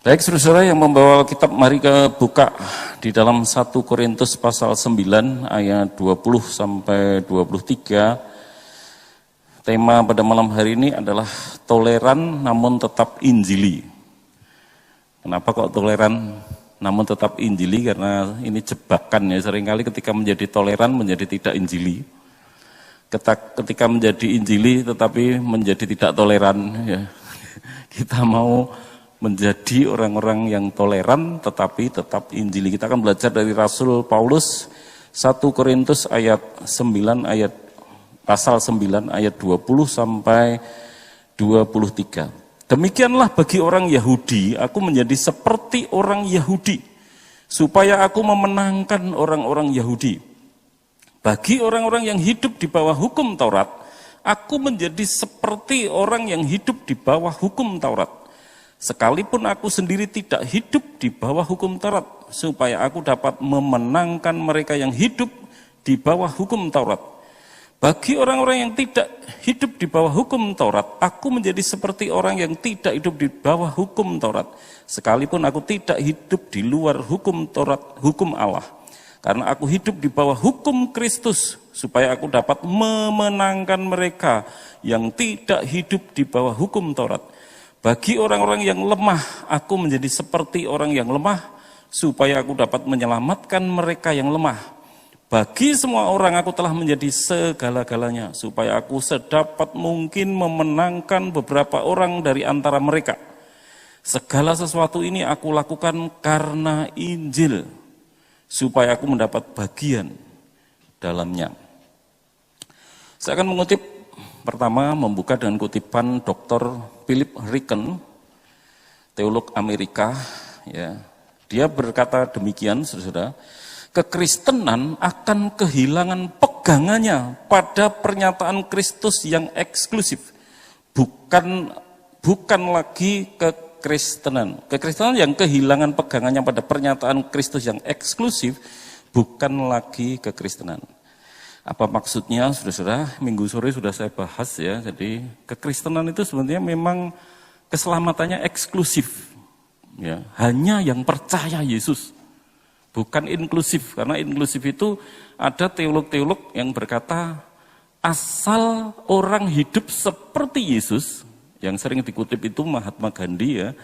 Baik, saudara yang membawa Alkitab, mari ke buka di dalam 1 Korintus pasal 9 ayat 20 sampai 23. Tema pada malam hari ini adalah toleran namun tetap injili. Kenapa kok toleran namun tetap injili? Karena ini jebakan ya, seringkali ketika menjadi toleran menjadi tidak injili. Ketika menjadi injili tetapi menjadi tidak toleran ya. Kita mau menjadi orang-orang yang toleran tetapi tetap injili. Kita akan belajar dari Rasul Paulus 1 Korintus ayat 9 ayat pasal 9 ayat 20 sampai 23. Demikianlah bagi orang Yahudi, aku menjadi seperti orang Yahudi supaya aku memenangkan orang-orang Yahudi. Bagi orang-orang yang hidup di bawah hukum Taurat, aku menjadi seperti orang yang hidup di bawah hukum Taurat. Sekalipun aku sendiri tidak hidup di bawah hukum Taurat, supaya aku dapat memenangkan mereka yang hidup di bawah hukum Taurat. Bagi orang-orang yang tidak hidup di bawah hukum Taurat, aku menjadi seperti orang yang tidak hidup di bawah hukum Taurat. Sekalipun aku tidak hidup di luar hukum Taurat, hukum Allah. Karena aku hidup di bawah hukum Kristus, supaya aku dapat memenangkan mereka yang tidak hidup di bawah hukum Taurat. Bagi orang-orang yang lemah, aku menjadi seperti orang yang lemah, supaya aku dapat menyelamatkan mereka yang lemah. Bagi semua orang aku telah menjadi segala-galanya, supaya aku sedapat mungkin memenangkan beberapa orang dari antara mereka. Segala sesuatu ini aku lakukan karena Injil, supaya aku mendapat bagian dalamnya. Saya akan mengutip pertama, membuka dengan kutipan Dr. Philip Ryken, teolog Amerika. Ya, dia berkata demikian, saudara. Kekristenan akan kehilangan pegangannya pada pernyataan Kristus yang eksklusif, bukan lagi kekristenan. Kekristenan yang kehilangan pegangannya pada pernyataan Kristus yang eksklusif, bukan lagi kekristenan. Apa maksudnya, saudara-saudara? Minggu sore sudah saya bahas ya. Jadi kekristenan itu sebenarnya memang keselamatannya eksklusif, ya, hanya yang percaya Yesus. Bukan inklusif, karena inklusif itu ada teolog-teolog yang berkata asal orang hidup seperti Yesus, yang sering dikutip itu Mahatma Gandhi ya.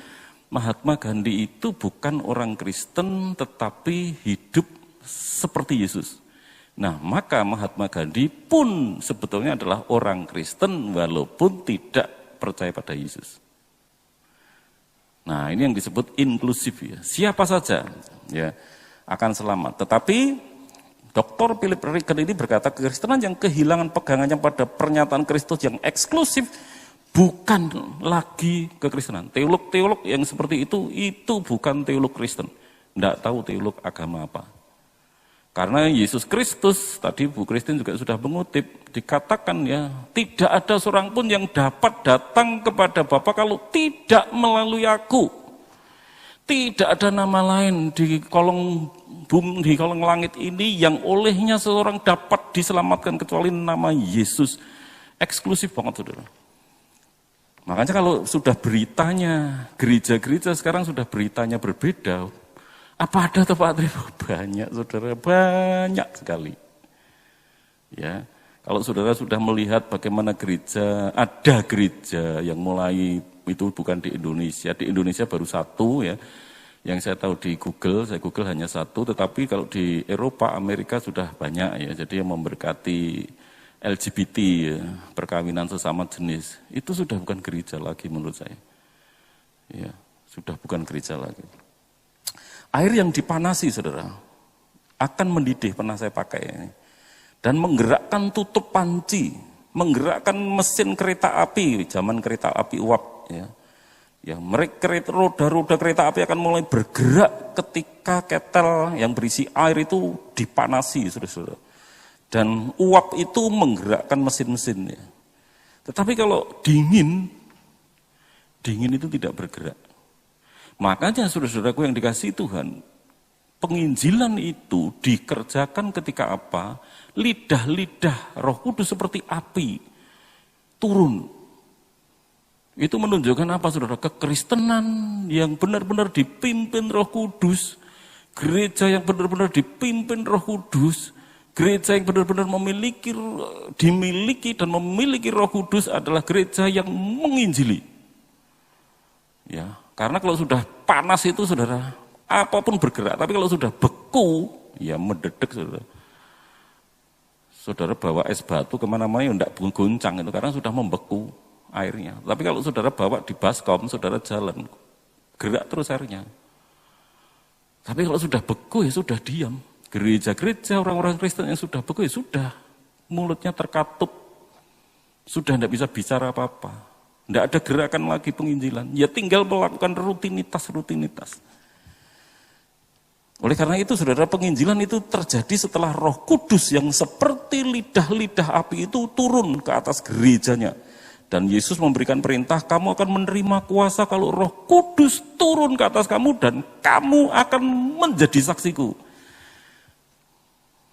Mahatma Gandhi itu bukan orang Kristen tetapi hidup seperti Yesus. Nah, maka Mahatma Gandhi pun sebetulnya adalah orang Kristen walaupun tidak percaya pada Yesus. Nah, ini yang disebut inklusif ya. Siapa saja ya akan selamat. Tetapi Dr. Philip Ryken ini berkata kekristenan yang kehilangan pegangannya pada pernyataan Kristus yang eksklusif bukan lagi kekristenan. Teolog-teolog yang seperti itu bukan teolog Kristen. Tidak tahu teolog agama apa. Karena Yesus Kristus, tadi Bu Kristin juga sudah mengutip, dikatakan ya, tidak ada seorang pun yang dapat datang kepada Bapa kalau tidak melalui aku. Tidak ada nama lain di kolong bumi, di kolong langit ini yang olehnya seseorang dapat diselamatkan kecuali nama Yesus. Eksklusif banget, saudara. Makanya kalau sudah beritanya, gereja-gereja sekarang sudah beritanya berbeda. Apa ada tempat ribu? Banyak, saudara, banyak sekali. Ya, kalau saudara sudah melihat bagaimana gereja, ada gereja yang mulai itu bukan di Indonesia baru satu ya. Yang saya tahu di Google, saya Google hanya satu, tetapi kalau di Eropa, Amerika sudah banyak ya. Jadi yang memberkati LGBT ya, perkawinan sesama jenis, itu sudah bukan gereja lagi menurut saya. Ya, sudah bukan gereja lagi. Air yang dipanasi, saudara, akan mendidih, pernah saya pakai ini. Dan menggerakkan tutup panci, menggerakkan mesin kereta api, zaman kereta api uap. Ya, ya roda-roda kereta api akan mulai bergerak ketika ketel yang berisi air itu dipanasi, saudara. Dan uap itu menggerakkan mesin-mesinnya. Tetapi kalau dingin itu tidak bergerak. Makanya saudara-saudaraku yang dikasihi Tuhan, penginjilan itu dikerjakan ketika apa? Lidah-lidah Roh Kudus seperti api turun. Itu menunjukkan apa, saudara? Kekristenan yang benar-benar dipimpin Roh Kudus, gereja yang benar-benar dipimpin Roh Kudus, gereja yang benar-benar dimiliki dan memiliki Roh Kudus adalah gereja yang menginjili. Ya, karena kalau sudah panas itu, saudara, apapun bergerak. Tapi kalau sudah beku, ya mendedek, saudara. Saudara bawa es batu kemana-mana, ya enggak goncang itu, karena sudah membeku airnya. Tapi kalau saudara bawa di baskom, saudara jalan, gerak terus airnya. Tapi kalau sudah beku, ya sudah diam. Gereja-gereja orang-orang Kristen yang sudah beku, ya sudah. Mulutnya terkatup. Sudah tidak bisa bicara apa-apa. Tidak ada gerakan lagi penginjilan. Ya tinggal melakukan rutinitas. Oleh karena itu, saudara, penginjilan itu terjadi setelah Roh Kudus yang seperti lidah-lidah api itu turun ke atas gerejanya. Dan Yesus memberikan perintah, kamu akan menerima kuasa kalau Roh Kudus turun ke atas kamu dan kamu akan menjadi saksiku.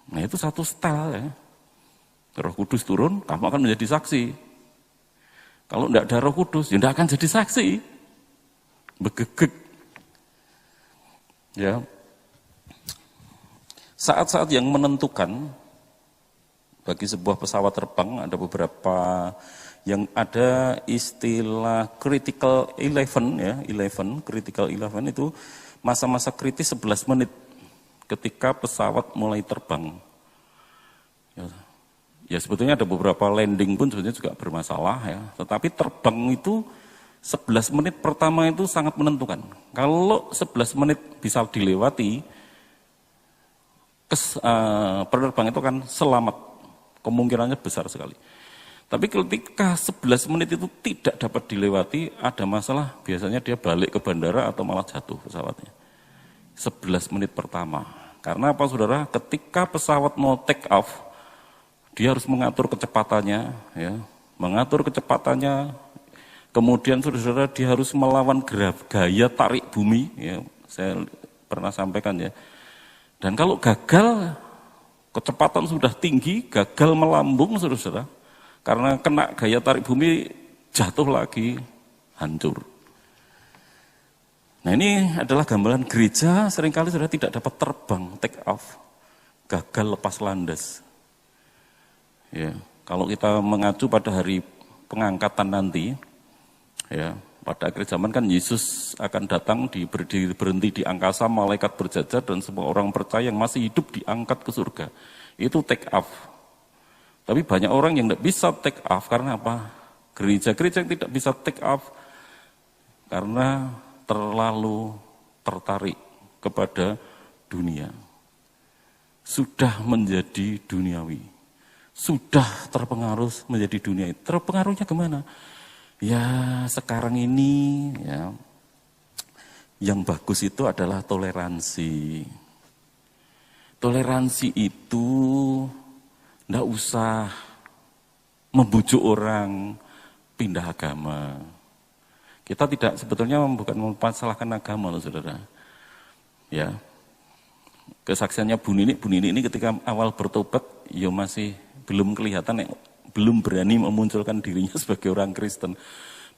Nah, itu satu style ya. Roh Kudus turun, kamu akan menjadi saksi. Kalau tidak ada Roh Kudus, ya tidak akan jadi saksi. Begegek. Ya. Saat-saat yang menentukan bagi sebuah pesawat terbang, ada beberapa yang ada istilah critical 11 ya, critical 11 itu masa-masa kritis 11 menit ketika pesawat mulai terbang. Ya sebetulnya ada beberapa landing pun sebetulnya juga bermasalah ya, tetapi terbang itu 11 menit pertama itu sangat menentukan. Kalau 11 menit bisa dilewati, penerbang itu kan selamat, kemungkinannya besar sekali. Tapi ketika 11 menit itu tidak dapat dilewati, ada masalah, biasanya dia balik ke bandara atau malah jatuh pesawatnya. 11 menit pertama. Karena apa, saudara? Ketika pesawat mau take off, dia harus mengatur kecepatannya, ya, kemudian saudara dia harus melawan gaya tarik bumi, ya, saya pernah sampaikan ya. Dan kalau gagal, kecepatan sudah tinggi, gagal melambung, saudara, karena kena gaya tarik bumi, jatuh lagi, hancur. Nah, ini adalah gambaran gereja seringkali sudah tidak dapat terbang, take off, gagal lepas landas. Ya, kalau kita mengacu pada hari pengangkatan nanti, ya, pada akhir zaman kan Yesus akan datang, berhenti di angkasa, malaikat berjajar, dan semua orang percaya yang masih hidup diangkat ke surga. Itu take off. Tapi banyak orang yang tidak bisa take off, karena apa? Gereja-gereja yang tidak bisa take off, karena terlalu tertarik kepada dunia. Sudah menjadi duniawi. Sudah terpengaruh menjadi dunia. Terpengaruhnya kemana? Ya sekarang ini ya, yang bagus itu adalah toleransi. Toleransi itu tidak usah membujuk orang pindah agama. Kita tidak sebetulnya bukan mempermasalahkan agama loh, saudara. Ya, kesaksiannya Bu Nini ini ketika awal bertobat, ya masih belum kelihatan, belum berani memunculkan dirinya sebagai orang Kristen.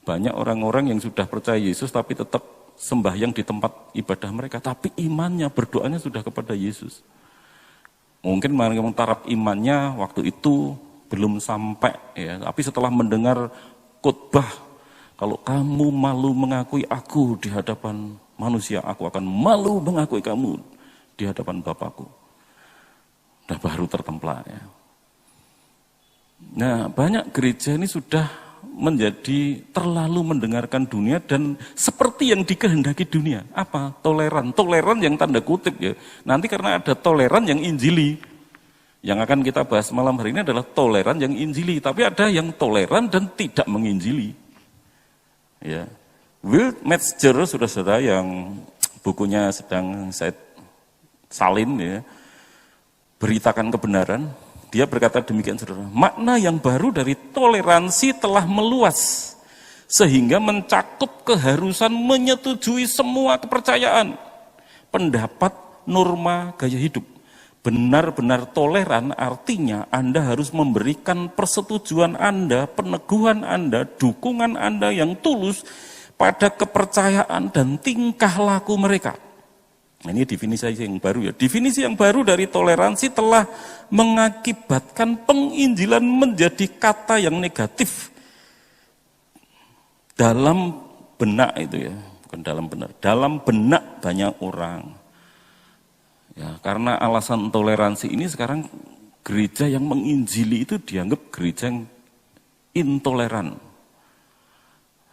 Banyak orang-orang yang sudah percaya Yesus tapi tetap sembahyang di tempat ibadah mereka, tapi imannya, berdoanya sudah kepada Yesus. Mungkin taraf imannya waktu itu belum sampai, ya. Tapi setelah mendengar khotbah, kalau kamu malu mengakui aku di hadapan manusia, aku akan malu mengakui kamu di hadapan Bapakku. Nah, baru tertemplar ya. Nah, banyak gereja ini sudah menjadi terlalu mendengarkan dunia dan seperti yang dikehendaki dunia. Apa? Toleran. Toleran yang tanda kutip ya. Nanti karena ada toleran yang injili. Yang akan kita bahas malam hari ini adalah toleran yang injili. Tapi ada yang toleran dan tidak menginjili. Ya. Will Metzger, saudara-saudara, yang bukunya sedang saya salin ya, beritakan kebenaran. Dia berkata demikian, saudara, makna yang baru dari toleransi telah meluas, sehingga mencakup keharusan menyetujui semua kepercayaan, pendapat, norma, gaya hidup. benar-benar toleran artinya Anda harus memberikan persetujuan Anda, peneguhan Anda, dukungan Anda yang tulus pada kepercayaan dan tingkah laku mereka. Ini definisi yang baru ya. Definisi yang baru dari toleransi telah mengakibatkan penginjilan menjadi kata yang negatif dalam benak itu ya, bukan dalam benak banyak orang. Ya, karena alasan toleransi ini sekarang gereja yang menginjili itu dianggap gereja yang intoleran.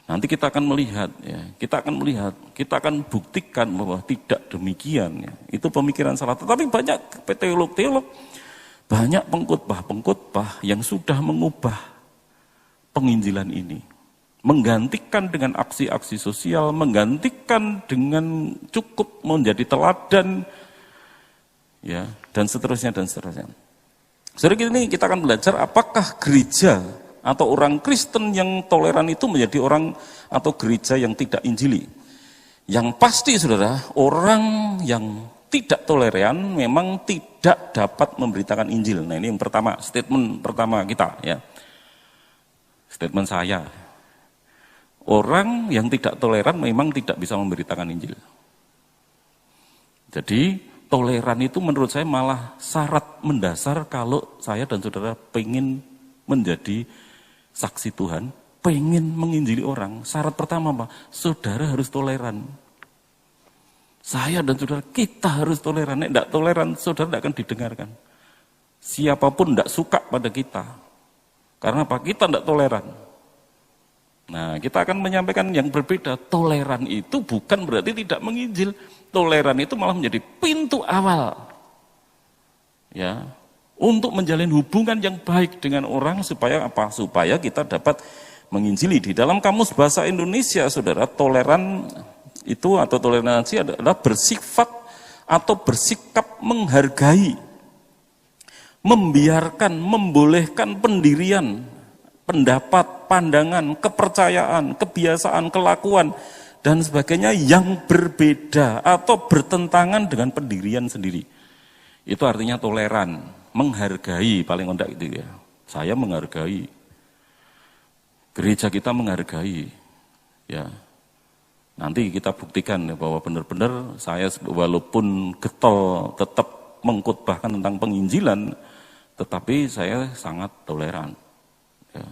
Nanti kita akan melihat, kita akan buktikan bahwa tidak demikian. Ya. Itu pemikiran salah. Tetapi banyak teolog-teolog, banyak pengkhotbah yang sudah mengubah penginjilan ini, menggantikan dengan aksi-aksi sosial, menggantikan dengan cukup menjadi teladan. Ya, dan seterusnya. Saudara, ini kita akan belajar apakah gereja atau orang Kristen yang toleran itu menjadi orang atau gereja yang tidak injili. Yang pasti saudara, orang yang tidak toleran memang tidak dapat memberitakan Injil. Nah ini yang pertama, statement pertama kita ya. Statement saya. Orang yang tidak toleran memang tidak bisa memberitakan Injil. Jadi toleran itu menurut saya malah syarat mendasar kalau saya dan saudara pengen menjadi saksi Tuhan, pengen menginjili orang. Syarat pertama apa? Saudara harus toleran. Saya dan saudara, kita harus toleran. Tidak toleran, saudara tidak akan didengarkan. Siapapun tidak suka pada kita. Karena apa? Kita tidak toleran. Nah, kita akan menyampaikan yang berbeda. Toleran itu bukan berarti tidak menginjil. Toleran itu malah menjadi pintu awal. Ya, untuk menjalin hubungan yang baik dengan orang supaya apa? Supaya kita dapat menginjili. Di dalam Kamus Bahasa Indonesia, saudara, toleran itu atau toleransi adalah bersifat atau bersikap menghargai, membiarkan, membolehkan pendirian, pendapat, pandangan, kepercayaan, kebiasaan, kelakuan, dan sebagainya yang berbeda atau bertentangan dengan pendirian sendiri. Itu artinya toleran, menghargai, paling rendah itu ya. Saya menghargai, gereja kita menghargai. Ya, nanti kita buktikan ya, bahwa benar-benar saya walaupun getol tetap mengkhotbahkan tentang penginjilan, tetapi saya sangat toleran. Ya.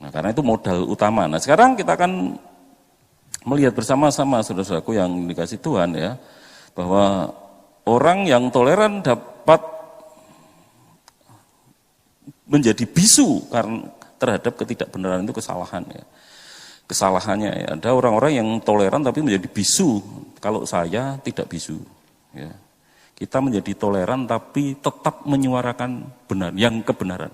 Nah, karena itu modal utama. Nah, sekarang kita akan melihat bersama-sama saudara-saudaraku yang dikasih Tuhan ya, bahwa orang yang toleran dapat menjadi bisu karena terhadap ketidakbenaran itu kesalahan ya. Kesalahannya ya. Ada orang-orang yang toleran tapi menjadi bisu. Kalau saya tidak bisu ya. Kita menjadi toleran tapi tetap menyuarakan benar, yang kebenaran.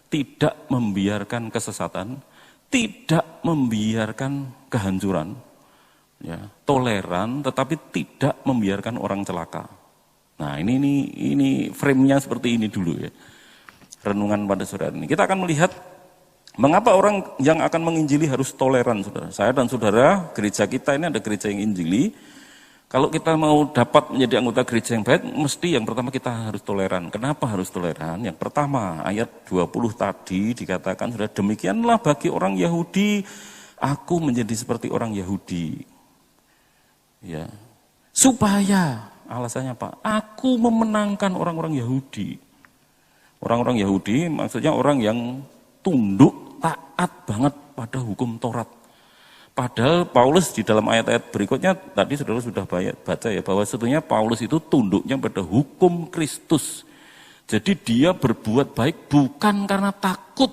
Tidak membiarkan kesesatan, tidak membiarkan kehancuran, ya, toleran, tetapi tidak membiarkan orang celaka. Nah ini frame-nya seperti ini dulu ya, renungan pada saudara ini. Kita akan melihat mengapa orang yang akan menginjili harus toleran, saudara. Saya dan saudara, gereja kita ini ada gereja yang injili. Kalau kita mau dapat menjadi anggota gereja yang baik, mesti yang pertama kita harus toleran. Kenapa harus toleran? Yang pertama, ayat 20 tadi dikatakan, sudah demikianlah bagi orang Yahudi, aku menjadi seperti orang Yahudi. Ya. Supaya, alasannya apa? Aku memenangkan orang-orang Yahudi. Orang-orang Yahudi maksudnya orang yang tunduk, taat banget pada hukum Taurat. Padahal Paulus di dalam ayat-ayat berikutnya, tadi saudara sudah baca ya, bahwa sebetulnya Paulus itu tunduknya pada hukum Kristus. Jadi dia berbuat baik bukan karena takut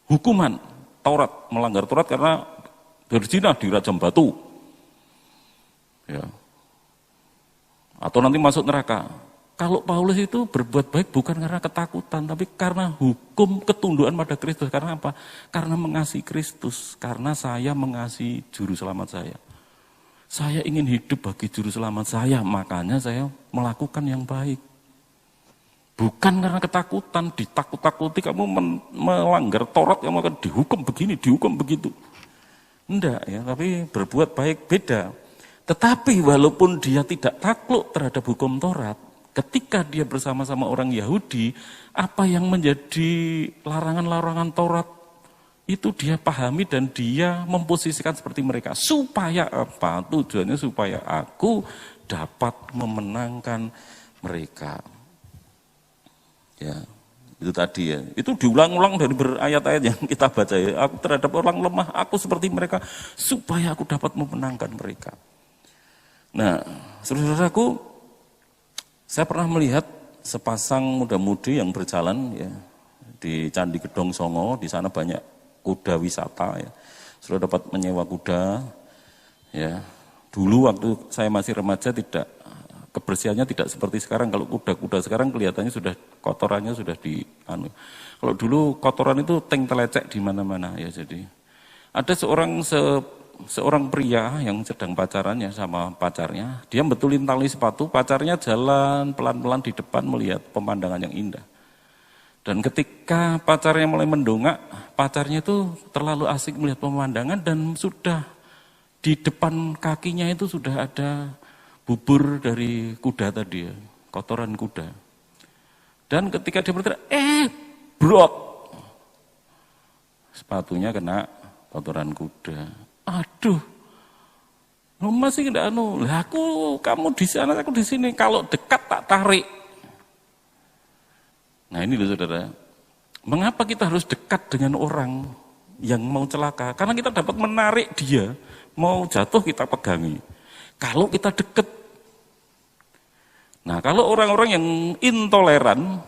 hukuman Taurat, melanggar Taurat karena berzina dirajam batu. Ya. Atau nanti masuk neraka. Kalau Paulus itu berbuat baik bukan karena ketakutan, tapi karena hukum ketundukan pada Kristus. Karena apa? Karena mengasihi Kristus. Karena saya mengasihi juru selamat saya. Saya ingin hidup bagi juru selamat saya, makanya saya melakukan yang baik. Bukan karena ketakutan, ditakut-takuti kamu melanggar Taurat, kamu akan dihukum begini, dihukum begitu. Enggak ya, tapi berbuat baik beda. Tetapi walaupun dia tidak takluk terhadap hukum Taurat, ketika dia bersama-sama orang Yahudi, apa yang menjadi larangan-larangan Taurat itu dia pahami dan dia memposisikan seperti mereka. Supaya apa? Tujuannya supaya aku dapat memenangkan mereka. Ya, itu tadi ya. Itu diulang-ulang dari berayat-ayat yang kita baca ya. Aku terhadap orang lemah, aku seperti mereka supaya aku dapat memenangkan mereka. Nah, saudara-saudaraku, saya pernah melihat sepasang muda-mudi yang berjalan ya di Candi Gedong Songo. Di sana banyak kuda wisata ya. Sudah dapat menyewa kuda ya. Dulu waktu saya masih remaja tidak, kebersihannya tidak seperti sekarang. Kalau kuda-kuda sekarang kelihatannya sudah kotorannya sudah Kalau dulu kotoran itu teng telecek di mana-mana ya. Jadi ada seorang pria yang sedang pacarannya sama pacarnya, dia betulin tali sepatu, pacarnya jalan pelan-pelan di depan melihat pemandangan yang indah. Dan ketika pacarnya mulai mendongak, pacarnya itu terlalu asik melihat pemandangan dan sudah di depan kakinya itu sudah ada bubur dari kuda tadi ya, kotoran kuda. Dan ketika dia berteriak, brot, sepatunya kena kotoran kuda. Aduh, masih tidak lah kamu di sana, aku di sini. Kalau dekat tak tarik. Nah ini loh saudara, mengapa kita harus dekat dengan orang yang mau celaka? Karena kita dapat menarik dia, mau jatuh kita pegangi. Kalau kita dekat, nah kalau orang-orang yang intoleran,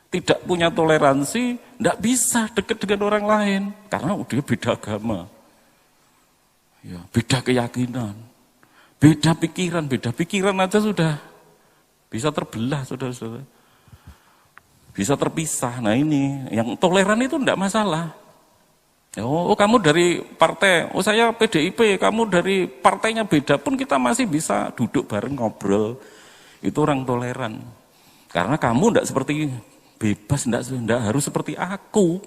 tidak punya toleransi, tidak bisa dekat dengan orang lain. Karena dia beda agama, ya, beda keyakinan, beda pikiran aja sudah bisa terbelah saudara-saudara. Bisa terpisah. Nah ini, yang toleran itu enggak masalah. Oh kamu dari partai, saya PDIP, kamu dari partainya beda pun kita masih bisa duduk bareng ngobrol. Itu orang toleran. Karena kamu enggak seperti bebas, enggak harus seperti aku.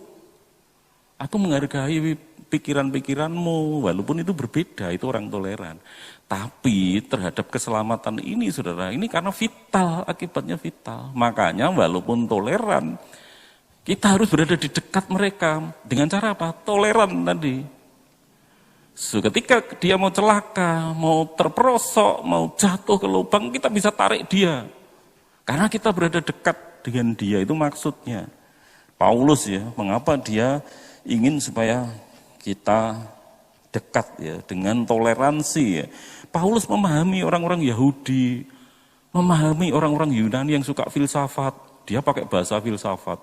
Aku menghargai pikiran-pikiranmu, walaupun itu berbeda, itu orang toleran. Tapi terhadap keselamatan ini saudara, ini karena vital, akibatnya vital. Makanya walaupun toleran, kita harus berada di dekat mereka. Dengan cara apa? Toleran tadi. So, ketika dia mau celaka, mau terperosok, mau jatuh ke lubang, kita bisa tarik dia. Karena kita berada dekat dengan dia, itu maksudnya. Paulus ya, mengapa dia ingin supaya kita dekat ya dengan toleransi ya. Paulus memahami orang-orang Yahudi, memahami orang-orang Yunani yang suka filsafat. Dia pakai bahasa filsafat.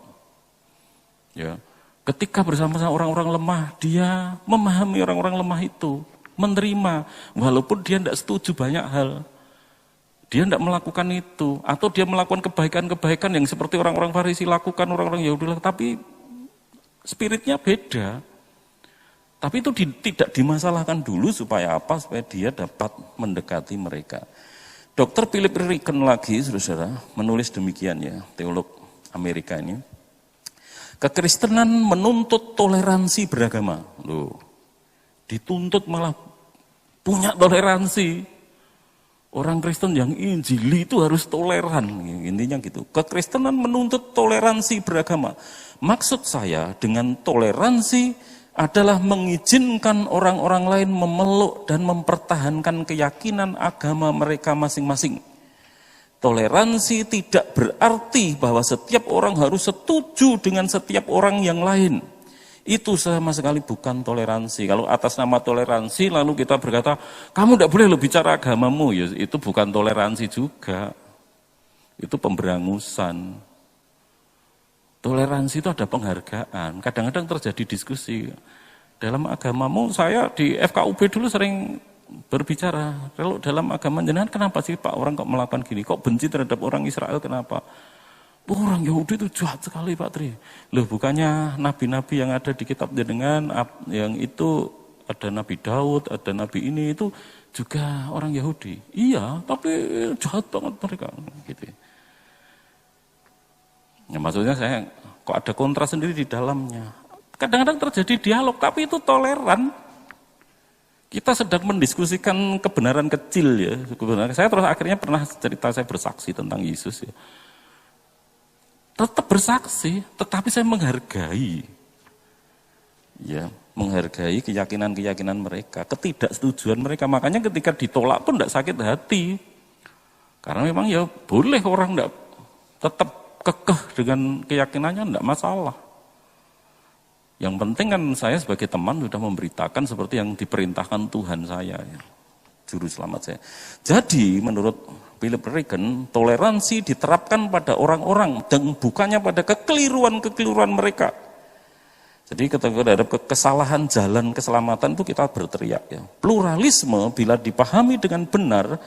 Ya. Ketika bersama-sama orang-orang lemah, dia memahami orang-orang lemah itu, menerima walaupun dia tidak setuju banyak hal. Dia tidak melakukan itu, atau dia melakukan kebaikan-kebaikan yang seperti orang-orang Farisi lakukan, orang-orang Yahudi lakukan, tapi spiritnya beda. Tapi itu tidak dimasalahkan dulu supaya apa? Supaya dia dapat mendekati mereka. Dr. Philip Ryken lagi, saudara, menulis demikian ya, teolog Amerika ini. Kekristenan menuntut toleransi beragama. Loh, dituntut malah punya toleransi. Orang Kristen yang Injili itu harus toleran, intinya gitu. Kekristenan menuntut toleransi beragama. Maksud saya dengan toleransi adalah mengizinkan orang-orang lain memeluk dan mempertahankan keyakinan agama mereka masing-masing. Toleransi tidak berarti bahwa setiap orang harus setuju dengan setiap orang yang lain. Itu sama sekali bukan toleransi. Kalau atas nama toleransi lalu kita berkata, kamu tidak boleh bicara agamamu, ya itu bukan toleransi juga. Itu pemberangusan. Toleransi itu ada penghargaan. Kadang-kadang terjadi diskusi. Dalam agamamu, saya di FKUB dulu sering berbicara. Kalau dalam agama jenengan kenapa sih Pak orang kok melakukan gini? Kok benci terhadap orang Israel kenapa? Orang Yahudi itu jahat sekali Pak Tri. Loh bukannya nabi-nabi yang ada di kitab jenengan, yang itu ada Nabi Daud, ada Nabi ini itu juga orang Yahudi. Iya, tapi jahat banget mereka. Gitu. Ya, maksudnya saya kok ada kontra sendiri di dalamnya. Kadang-kadang terjadi dialog, tapi itu toleran. Kita sedang mendiskusikan kebenaran kecil ya. Kebenaran. Saya terus akhirnya pernah cerita saya bersaksi tentang Yesus ya. Tetap bersaksi, tetapi saya menghargai. Ya, menghargai keyakinan-keyakinan mereka, ketidaksetujuan mereka. Makanya ketika ditolak pun tidak sakit hati. Karena memang ya boleh orang tidak tetap kekeh dengan keyakinannya, tidak masalah. Yang penting kan saya sebagai teman sudah memberitakan seperti yang diperintahkan Tuhan saya, ya, juru selamat saya. Jadi menurut Philip Reagan, toleransi diterapkan pada orang-orang dan bukannya pada kekeliruan-kekeliruan mereka. Jadi ketika ada kesalahan jalan keselamatan itu kita berteriak ya. Pluralisme bila dipahami dengan benar,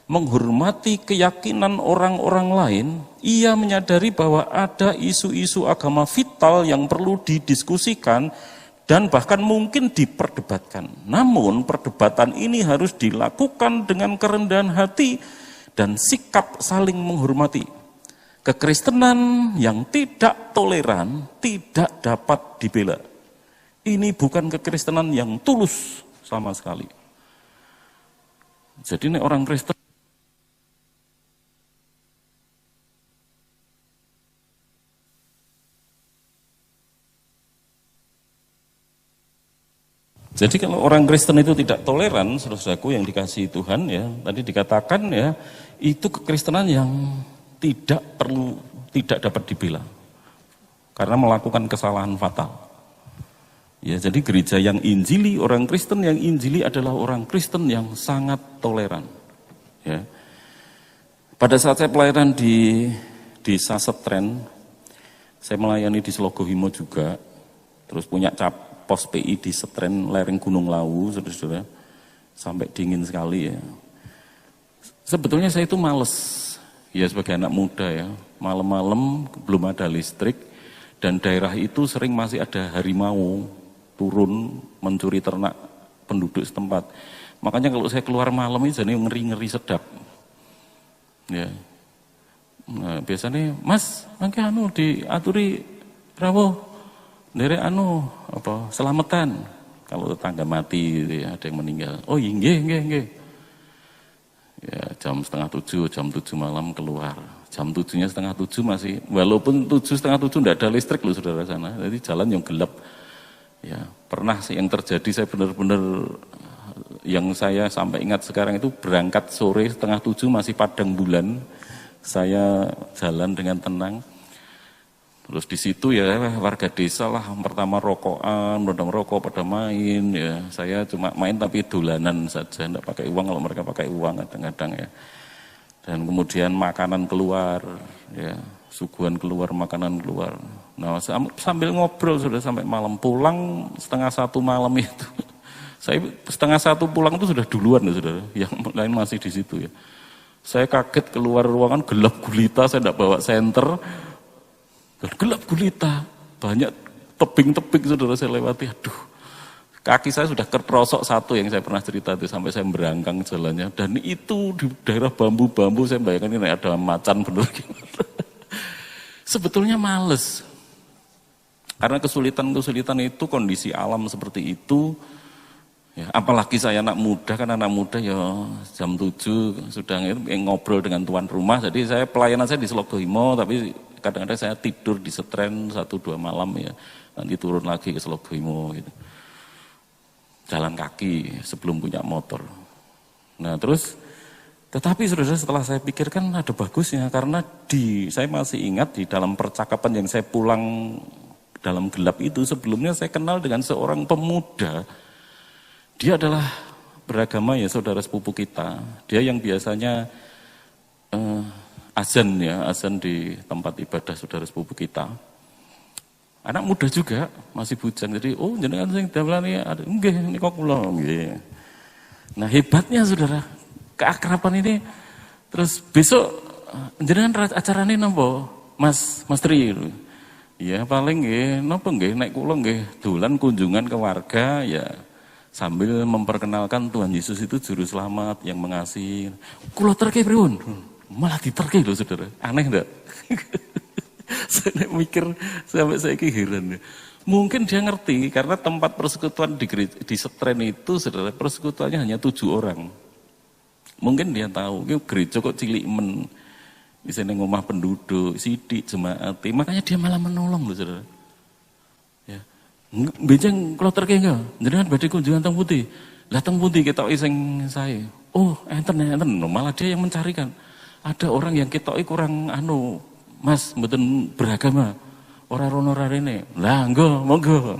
menghormati keyakinan orang-orang lain, ia menyadari bahwa ada isu-isu agama vital yang perlu didiskusikan dan bahkan mungkin diperdebatkan. Namun perdebatan ini harus dilakukan dengan kerendahan hati dan sikap saling menghormati. Kekristenan yang tidak toleran tidak dapat dibela. Ini bukan kekristenan yang tulus sama sekali. Jadi ini orang Kristen Jadi kalau orang Kristen itu tidak toleran, saudaraku yang dikasihi Tuhan ya, tadi dikatakan ya, itu kekristenan yang tidak dapat dibela. Karena melakukan kesalahan fatal. Ya, jadi gereja yang injili, orang Kristen yang injili adalah orang Kristen yang sangat toleran. Ya. Pada saat saya pelayanan di Sasetren, saya melayani di Slogohimo juga, terus punya pos PI di Setren lereng Gunung Lawu, saudara-saudara, sampai dingin sekali ya. Sebetulnya saya itu males, ya sebagai anak muda ya, malam-malam belum ada listrik, dan daerah itu sering masih ada harimau turun mencuri ternak penduduk setempat. Makanya kalau saya keluar malam ini jadi ngeri-ngeri sedap. Ya. Nah, biasanya, Mas, mangke diaturi rawuh. Dari selamatan kalau tetangga mati ya, ada yang meninggal. Oh iya, nggih. Ya jam 6:30, jam 7 malam keluar. Jam 7-nya 6:30 masih, walaupun 7, 6:30 tidak ada listrik loh saudara sana. Jadi jalan yang gelap. Ya pernah sih yang terjadi, saya benar-benar yang saya sampai ingat sekarang itu berangkat sore 6:30 masih padang bulan. Saya jalan dengan tenang. Terus di situ ya warga desa lah pertama rokokan, pada merokok, pada main ya. Saya cuma main tapi dolanan saja, enggak pakai uang, kalau mereka pakai uang kadang-kadang ya. Dan kemudian makanan keluar ya, suguhan keluar, makanan keluar. Nah, sambil ngobrol sudah sampai malam, pulang 1:30 malam itu. Saya 1:30 pulang itu sudah duluan ya Saudara, yang lain masih di situ ya. Saya kaget keluar ruangan gelap gulita, saya enggak bawa senter. Gelap gulita, banyak tebing-tebing saudara saya lewati, aduh, kaki saya sudah keprosok satu yang saya pernah cerita itu sampai saya berangkang jalannya, dan itu di daerah bambu-bambu saya bayangkan ini ada macan bener gimana. Sebetulnya males, karena kesulitan-kesulitan itu kondisi alam seperti itu, ya, apalagi saya anak muda, kan anak muda ya jam 7 sudah ngobrol dengan tuan rumah, jadi saya pelayanan saya di Slogohimo, tapi kadang-kadang saya tidur di Setren 1-2 malam ya, nanti turun lagi ke Slogohimo gitu. Jalan kaki sebelum punya motor. Nah terus, tetapi saudara setelah saya pikirkan ada bagusnya, karena saya masih ingat di dalam percakapan yang saya pulang dalam gelap itu, sebelumnya saya kenal dengan seorang pemuda. Dia adalah beragama ya saudara sepupu kita, dia yang biasanya azan di tempat ibadah saudara sepupu kita. Anak muda juga, masih bujang. Jadi, oh jenengan sing damelane nggih nika kula nggih. Nah, hebatnya saudara, keakraban ini terus besok jenengan acarane napa? Mas Tri. Ya paling nggih napa nggih nek kula nggih dolan kunjungan ke warga ya sambil memperkenalkan Tuhan Yesus itu juru selamat yang mengasihi. Kula terke pripun? Malah diterke loh saudara, aneh enggak? Saya mikir sampai saya heran. Mungkin dia ngerti karena tempat persekutuan di Setren itu saudara persekutuannya hanya 7 orang. Mungkin dia tahu, gereja kok cilik men, bisa ngomah penduduk, sidik jemaat, makanya dia malah menolong loh saudara. Ya, bejeng kloter kengga, jenengan badhe kunjungan teng putih, lah teng putih kita iseng saya. Oh enten, malah dia yang mencarikan. Ada orang yang kita kurang mas, mboten beragama. Orang rono rene, lah monggo.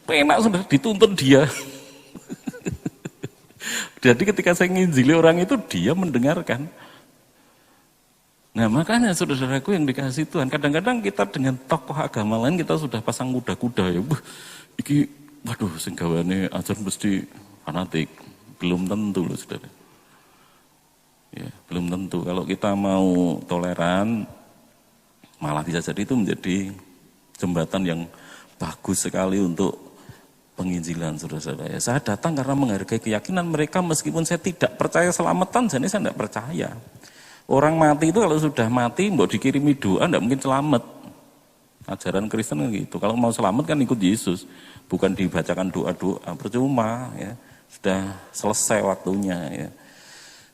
Penak sudah dituntun dia. Jadi ketika saya nginjili orang itu dia mendengarkan. Nah makanya saudaraku yang dikasih Tuhan, kadang-kadang kita dengan tokoh agama lain kita sudah pasang kuda-kuda ya. Iki waduh sing gawane ajar mesti fanatik. Belum tentu loh saudara. Ya, belum tentu. Kalau kita mau toleran malah bisa jadi itu menjadi jembatan yang bagus sekali untuk penginjilan saudara-saudara. Ya, saya datang karena menghargai keyakinan mereka meskipun saya tidak percaya selamatan, jadi saya tidak percaya. Orang mati itu kalau sudah mati, mau dikirimi doa, tidak mungkin selamat. Ajaran Kristen kan gitu. Kalau mau selamat kan ikut Yesus, bukan dibacakan doa-doa percuma. Ya, sudah selesai waktunya. Ya.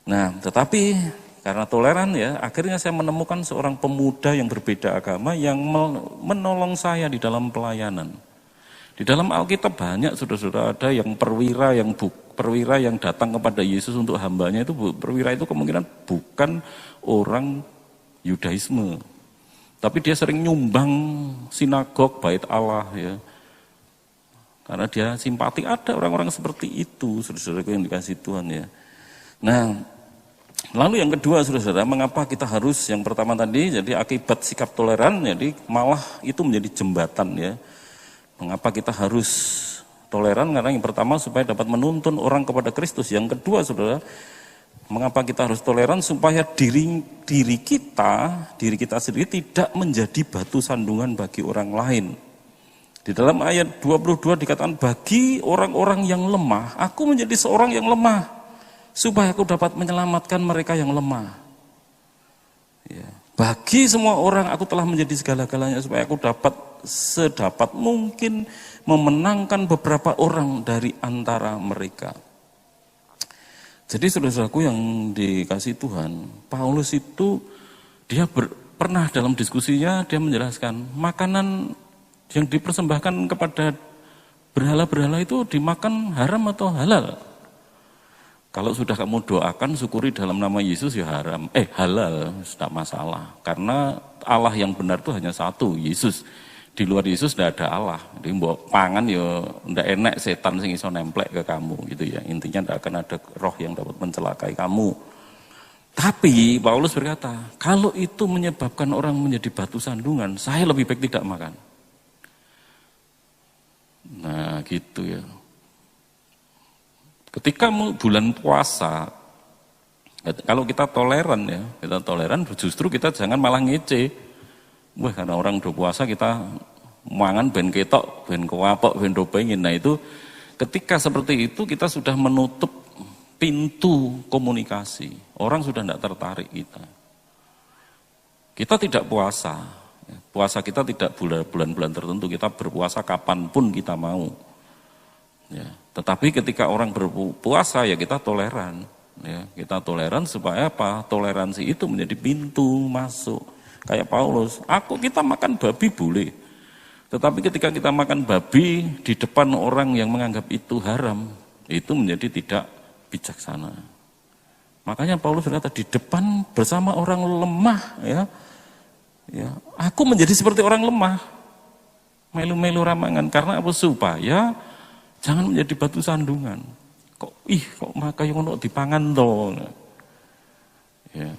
Nah, tetapi karena toleran ya, akhirnya saya menemukan seorang pemuda yang berbeda agama yang menolong saya di dalam pelayanan. Di dalam Alkitab banyak saudara-saudara ada yang perwira yang datang kepada Yesus untuk hambanya itu perwira itu kemungkinan bukan orang Yudaisme. Tapi dia sering nyumbang sinagog bait Allah ya. Karena dia simpati ada orang-orang seperti itu saudara-saudara yang dikasih Tuhan ya. Nah, lalu yang kedua saudara-saudara, mengapa kita harus yang pertama tadi, jadi akibat sikap toleran, jadi malah itu menjadi jembatan ya. Mengapa kita harus toleran? Karena yang pertama supaya dapat menuntun orang kepada Kristus. Yang kedua saudara, mengapa kita harus toleran? Supaya diri kita sendiri tidak menjadi batu sandungan bagi orang lain. Di dalam ayat 22 dikatakan, bagi orang-orang yang lemah, aku menjadi seorang yang lemah. Supaya aku dapat menyelamatkan mereka yang lemah. Ya. Bagi semua orang aku telah menjadi segala-galanya supaya aku dapat sedapat mungkin memenangkan beberapa orang dari antara mereka. Jadi saudara-saudaraku yang dikasih Tuhan, Paulus itu dia pernah dalam diskusinya dia menjelaskan makanan yang dipersembahkan kepada berhala-berhala itu dimakan haram atau halal. Kalau sudah kamu doakan, syukuri dalam nama Yesus ya halal, tidak masalah. Karena Allah yang benar itu hanya satu, Yesus. Di luar Yesus tidak ada Allah. Jadi mbok pangan ya tidak enak setan sing iso nemplek ke kamu gitu ya. Intinya tidak akan ada roh yang dapat mencelakai kamu. Tapi Paulus berkata, kalau itu menyebabkan orang menjadi batu sandungan, saya lebih baik tidak makan. Nah gitu ya. Ketika bulan puasa, kalau kita toleran justru kita jangan malah ngece. Wah karena orang udah puasa kita mangan ben ketok, ben kewapok, ben do pengen. Nah itu ketika seperti itu kita sudah menutup pintu komunikasi. Orang sudah tidak tertarik kita. Kita tidak puasa. Puasa kita tidak bulan-bulan tertentu, kita berpuasa kapanpun kita mau. Ya. Tetapi ketika orang berpuasa ya kita toleran, ya kita toleran supaya apa? Toleransi itu menjadi pintu masuk. Kayak Paulus, kita makan babi boleh, tetapi ketika kita makan babi di depan orang yang menganggap itu haram, itu menjadi tidak bijaksana. Makanya Paulus berkata di depan bersama orang lemah, ya, aku menjadi seperti orang lemah, melu-melu ramangan karena apa? Supaya jangan menjadi batu sandungan. Kok maka yang ono dipangan to. Ya.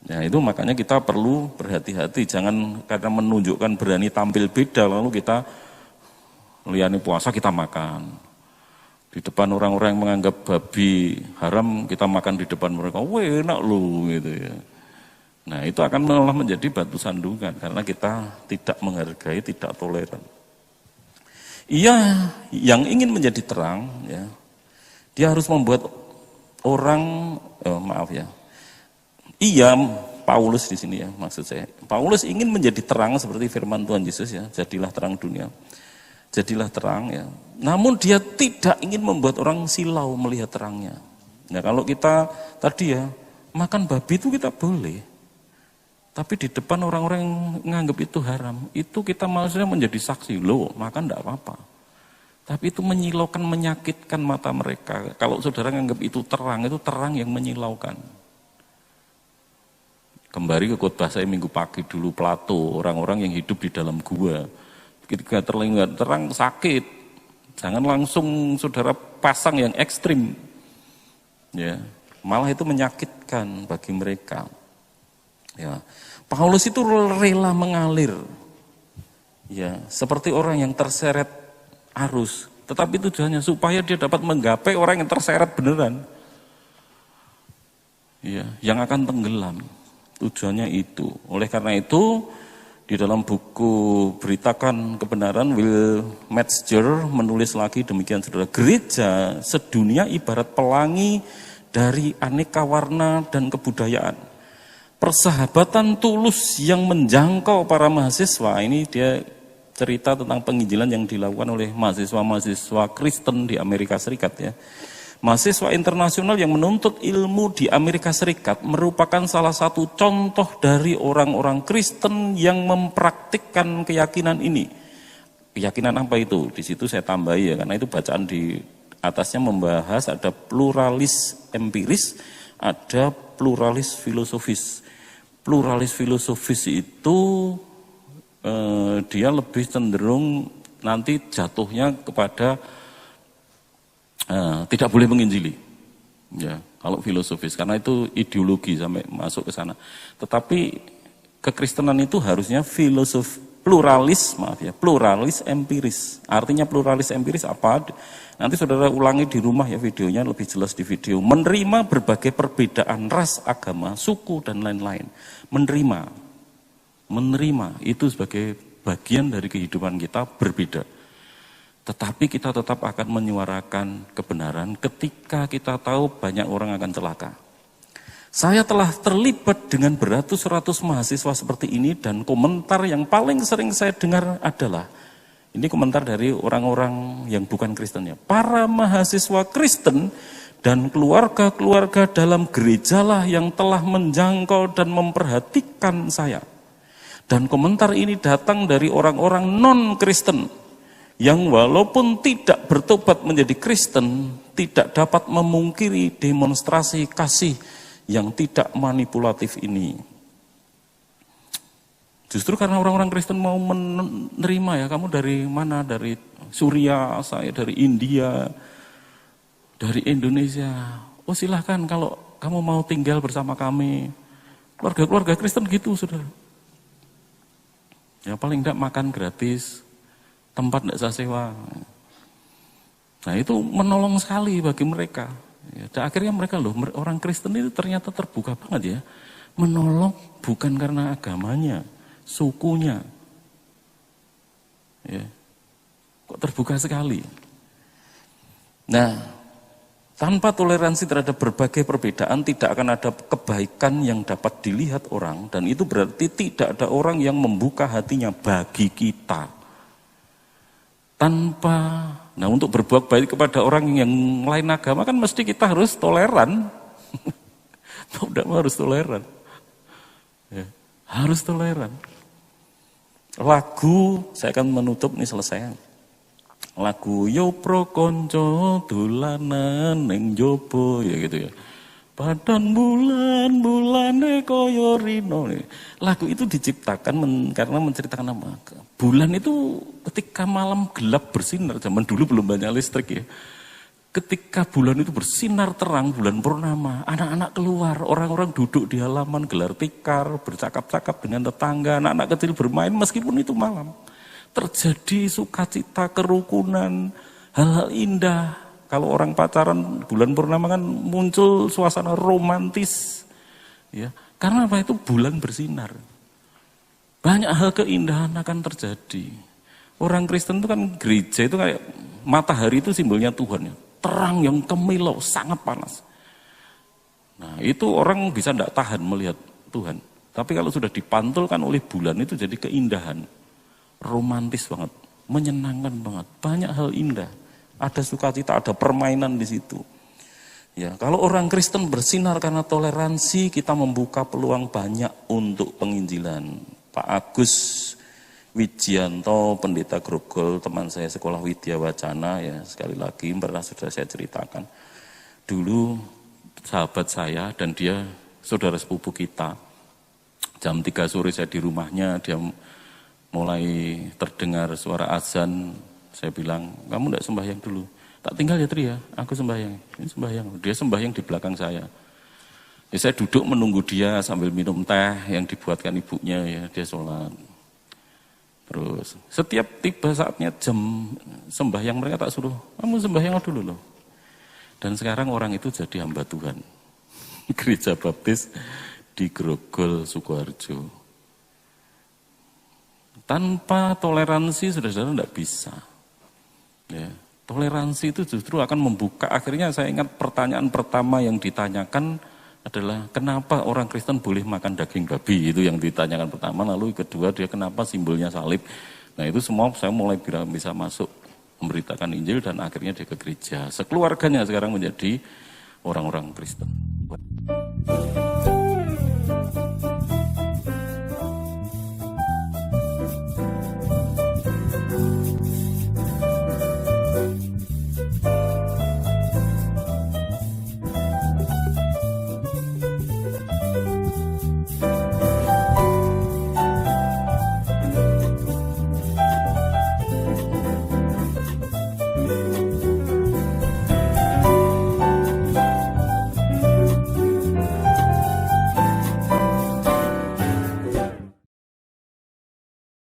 Ya itu makanya kita perlu berhati-hati, jangan karena menunjukkan berani tampil beda lalu kita liyane puasa kita makan. Di depan orang-orang yang menganggap babi haram kita makan di depan mereka. Wah enak lu gitu ya. Nah itu akan malah menjadi batu sandungan karena kita tidak menghargai, tidak toleran. Ia yang ingin menjadi terang, ya, dia harus membuat orang, Ia Paulus di sini ya, maksud saya. Paulus ingin menjadi terang seperti firman Tuhan Yesus ya, jadilah terang dunia. Jadilah terang ya. Namun dia tidak ingin membuat orang silau melihat terangnya. Nah kalau kita tadi ya, makan babi itu kita boleh. Tapi di depan orang-orang yang menganggap itu haram, itu kita maksudnya menjadi saksi, loh makan enggak apa-apa. Tapi itu menyilaukan, menyakitkan mata mereka. Kalau saudara menganggap itu terang yang menyilaukan. Kembali ke khotbah saya minggu pagi dulu, Plato, orang-orang yang hidup di dalam gua. Ketika terlihat terang sakit, jangan langsung saudara pasang yang ekstrim. Ya, malah itu menyakitkan bagi mereka. Ya, Paulus itu rela mengalir, ya, seperti orang yang terseret arus. Tetapi tujuannya supaya dia dapat menggapai orang yang terseret beneran, ya, yang akan tenggelam. Tujuannya itu. Oleh karena itu, di dalam buku Beritakan Kebenaran, Will Metzger menulis lagi demikian, saudara. Gereja sedunia ibarat pelangi dari aneka warna dan kebudayaan. Persahabatan tulus yang menjangkau para mahasiswa, ini dia cerita tentang penginjilan yang dilakukan oleh mahasiswa-mahasiswa Kristen di Amerika Serikat ya. Mahasiswa internasional yang menuntut ilmu di Amerika Serikat merupakan salah satu contoh dari orang-orang Kristen yang mempraktikkan keyakinan ini. Keyakinan apa itu? Di situ saya tambahi ya, karena itu bacaan di atasnya membahas ada pluralis empiris, ada pluralis filosofis. Pluralis filosofis itu dia lebih cenderung nanti jatuhnya kepada tidak boleh menginjili, ya kalau filosofis, karena itu ideologi sampai masuk ke sana. Tetapi kekristenan itu harusnya pluralis empiris. Artinya pluralis empiris apa? Nanti saudara ulangi di rumah ya, videonya lebih jelas di video. Menerima berbagai perbedaan ras, agama, suku dan lain-lain. Menerima itu sebagai bagian dari kehidupan kita berbeda. Tetapi kita tetap akan menyuarakan kebenaran ketika kita tahu banyak orang akan celaka. Saya telah terlibat dengan beratus-ratus mahasiswa seperti ini, dan komentar yang paling sering saya dengar adalah, ini komentar dari orang-orang yang bukan Kristen ya, para mahasiswa Kristen dan keluarga-keluarga dalam gerejalah yang telah menjangkau dan memperhatikan saya. Dan komentar ini datang dari orang-orang non-Kristen yang walaupun tidak bertobat menjadi Kristen, tidak dapat memungkiri demonstrasi kasih yang tidak manipulatif ini. Justru karena orang-orang Kristen mau menerima ya, kamu dari mana? Dari Suriah, saya dari India, dari Indonesia. Oh silahkan kalau kamu mau tinggal bersama kami. Keluarga-keluarga Kristen gitu, saudara. Ya paling tidak makan gratis, tempat tidak saya sewa. Nah itu menolong sekali bagi mereka. Ya, dan akhirnya mereka orang Kristen itu ternyata terbuka banget ya. Menolong bukan karena agamanya, sukunya. Ya. Kok terbuka sekali. Nah, tanpa toleransi terhadap berbagai perbedaan tidak akan ada kebaikan yang dapat dilihat orang, dan itu berarti tidak ada orang yang membuka hatinya bagi kita. Nah untuk berbuat baik kepada orang yang lain agama kan mesti kita harus toleran. Tidak harus toleran. Ya, harus toleran. Lagu, saya akan menutup nih selesai. Lagu yo pro konco dolanan ning jopo ya gitu ya. Badan bulan koyo rino. Lagu itu diciptakan karena menceritakan apa? Bulan itu ketika malam gelap bersinar, zaman dulu belum banyak listrik ya. Ketika bulan itu bersinar terang, bulan purnama, anak-anak keluar, orang-orang duduk di halaman, gelar tikar, bercakap-cakap dengan tetangga, anak-anak kecil bermain meskipun itu malam. Terjadi sukacita, kerukunan, hal-hal indah. Kalau orang pacaran bulan purnama kan muncul suasana romantis. Ya, karena apa? Itu bulan bersinar. Banyak hal keindahan akan terjadi. Orang Kristen itu kan gereja itu kayak matahari itu simbolnya Tuhan ya. Terang yang kemilau, sangat panas. Nah itu orang bisa tidak tahan melihat Tuhan. Tapi kalau sudah dipantulkan oleh bulan itu jadi keindahan. Romantis banget, menyenangkan banget. Banyak hal indah. Ada sukacita, ada permainan di situ. Ya, kalau orang Kristen bersinar karena toleransi, kita membuka peluang banyak untuk penginjilan. Pak Agus Wijianto, pendeta Grogol, teman saya sekolah Widya Wacana, ya sekali lagi pernah sudah saya ceritakan. Dulu sahabat saya dan dia saudara sepupu kita. Jam 3 sore saya di rumahnya, dia mulai terdengar suara azan. Saya bilang, kamu tidak sembahyang dulu. Tak tinggal ya Tri ya, aku sembahyang. Ini sembahyang. Dia sembahyang di belakang saya. Ya, saya duduk menunggu dia sambil minum teh yang dibuatkan ibunya, ya dia sholat. Terus setiap tiba saatnya jam sembahyang mereka tak suruh, kamu sembahyang dulu loh. Dan sekarang orang itu jadi hamba Tuhan. Gereja Baptis di Grogol, Sukoharjo. Tanpa toleransi saudara-saudara tidak bisa. Ya. Toleransi itu justru akan membuka, akhirnya saya ingat pertanyaan pertama yang ditanyakan adalah kenapa orang Kristen boleh makan daging babi, itu yang ditanyakan pertama, lalu kedua dia kenapa simbolnya salib. Nah itu semua saya mulai bisa masuk memberitakan Injil dan akhirnya dia ke gereja. Sekeluarganya sekarang menjadi orang-orang Kristen.